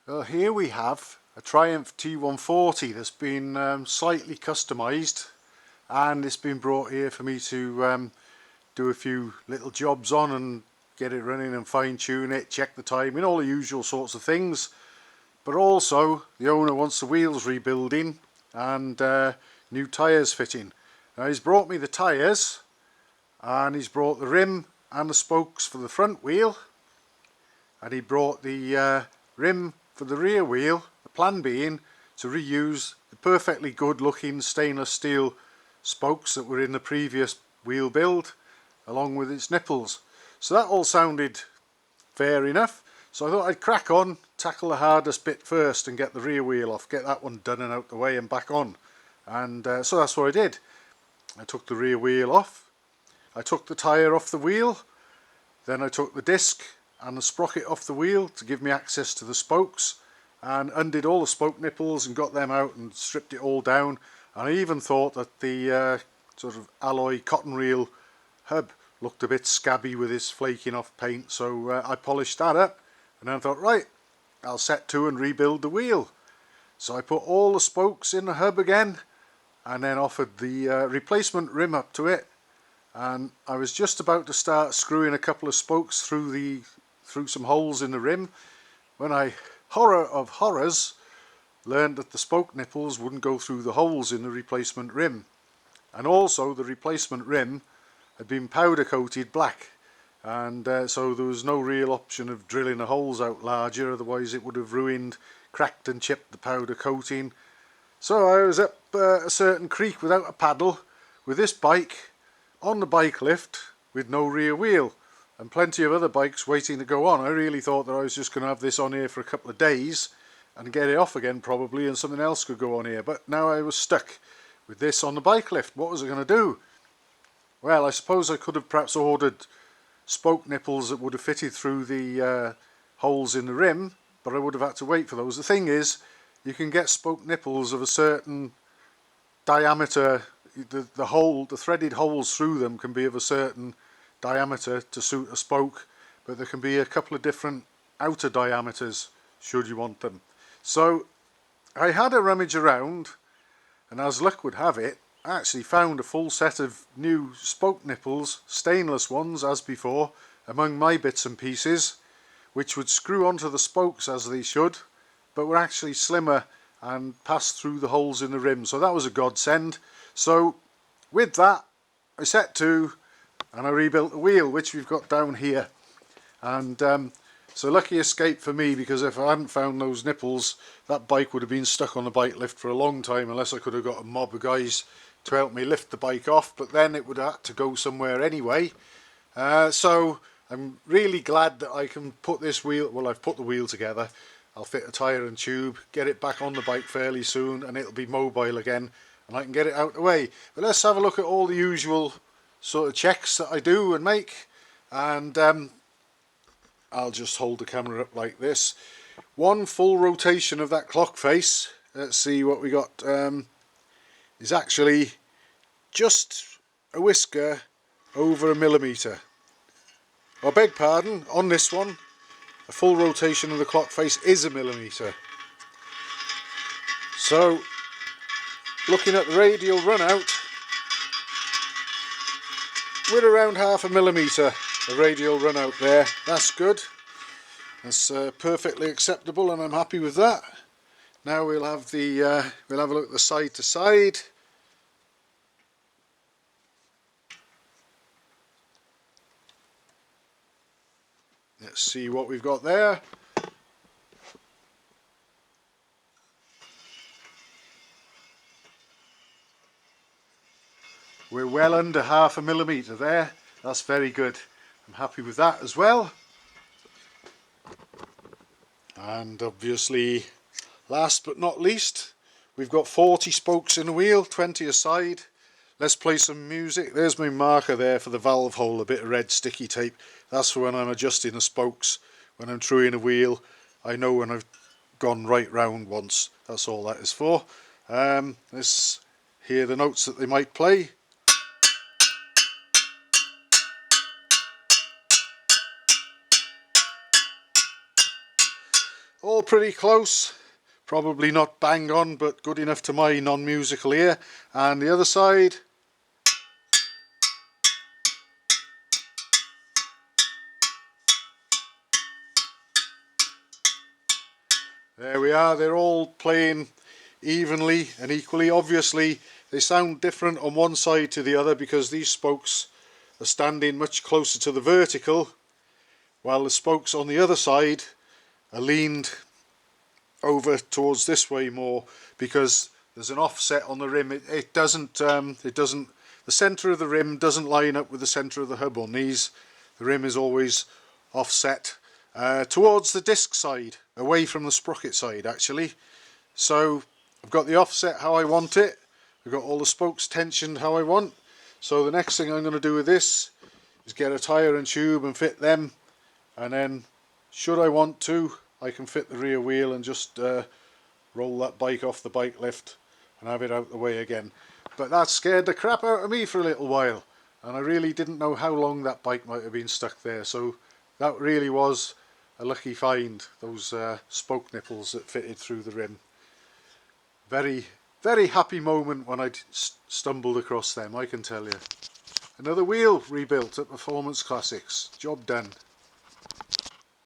Well, here we have a Triumph T140 that's been slightly customised, and it's been brought here for me to do a few little jobs on and get it running and fine tune it, check the timing, all the usual sorts of things. But also the owner wants the wheels rebuilding and new tyres fitting. Now he's brought me the tyres, and he's brought the rim and the spokes for the front wheel, and he brought the rim for the rear wheel, the plan being to reuse the perfectly good looking stainless steel spokes that were in the previous wheel build along with its nipples. So that all sounded fair enough, so I thought I'd crack on, tackle the hardest bit first and get the rear wheel off, get that one done and out the way and back on. And so that's what I did. I took the rear wheel off, I took the tyre off the wheel, then I took the disc and the sprocket off the wheel to give me access to the spokes, and undid all the spoke nipples and got them out and stripped it all down. And I even thought that the sort of alloy cotton reel hub looked a bit scabby with this flaking off paint, so I polished that up, and then I thought, right, I'll set to and rebuild the wheel. So I put all the spokes in the hub again and then offered the replacement rim up to it, and I was just about to start screwing a couple of spokes through some holes in the rim when I, horror of horrors, learned that the spoke nipples wouldn't go through the holes in the replacement rim, and also the replacement rim had been powder coated black, and so there was no real option of drilling the holes out larger, otherwise it would have ruined, cracked and chipped the powder coating. So I was up a certain creek without a paddle with this bike on the bike lift with no rear wheel and plenty of other bikes waiting to go on. I really thought that I was just going to have this on here for a couple of days and get it off again probably, and something else could go on here, but now I was stuck with this on the bike lift. What was I going to do? Well, I suppose I could have perhaps ordered spoke nipples that would have fitted through the holes in the rim, but I would have had to wait for those. The thing is, you can get spoke nipples of a certain diameter. The threaded holes through them can be of a certain diameter to suit a spoke, but there can be a couple of different outer diameters should you want them. So I had a rummage around, and as luck would have it, I actually found a full set of new spoke nipples, stainless ones as before, among my bits and pieces, which would screw onto the spokes as they should, but were actually slimmer and passed through the holes in the rim. So that was a godsend. So with that, I set to and I rebuilt the wheel, which we've got down here. And so lucky escape for me, because if I hadn't found those nipples, that bike would have been stuck on the bike lift for a long time, unless I could have got a mob of guys to help me lift the bike off, but then it would have had to go somewhere anyway. So I'm really glad that I can put this wheel, well, I've put the wheel together, I'll fit a tyre and tube, get it back on the bike fairly soon, and it'll be mobile again, and I can get it out the way. But let's have a look at all the usual sort of checks that I do and make, and I'll just hold the camera up like this. One full rotation of that clock face, let's see what we got, is actually just a whisker over a millimetre. I beg pardon, on this one a full rotation of the clock face is a millimetre. So looking at the radial run out, we're around half a millimetre of radial run out there. That's good, that's perfectly acceptable, and I'm happy with that. Now we'll have a look at the side to side. Let's see what we've got there. We're well under half a millimetre there. That's very good. I'm happy with that as well. And obviously, last but not least, we've got 40 spokes in the wheel, 20 aside. Let's play some music. There's my marker there for the valve hole, a bit of red sticky tape. That's for when I'm adjusting the spokes. When I'm truing a wheel, I know when I've gone right round once. That's all that is for. Let's hear the notes that they might play. All pretty close, probably not bang on, but good enough to my non-musical ear. And the other side. There we are, they're all playing evenly and equally. Obviously they sound different on one side to the other because these spokes are standing much closer to the vertical, while the spokes on the other side are leaned over towards this way more because there's an offset on the rim. It doesn't, the centre of the rim doesn't line up with the centre of the hub on these. The rim is always offset towards the disc side, away from the sprocket side actually. So I've got the offset how I want it, I've got all the spokes tensioned how I want. So the next thing I'm going to do with this is get a tyre and tube and fit them, and then should I want to, I can fit the rear wheel and just roll that bike off the bike lift and have it out the way again. But that scared the crap out of me for a little while, and I really didn't know how long that bike might have been stuck there. So that really was a lucky find, those spoke nipples that fitted through the rim. Very, very happy moment when I stumbled across them, I can tell you. Another wheel rebuilt at Performance Classics, job done.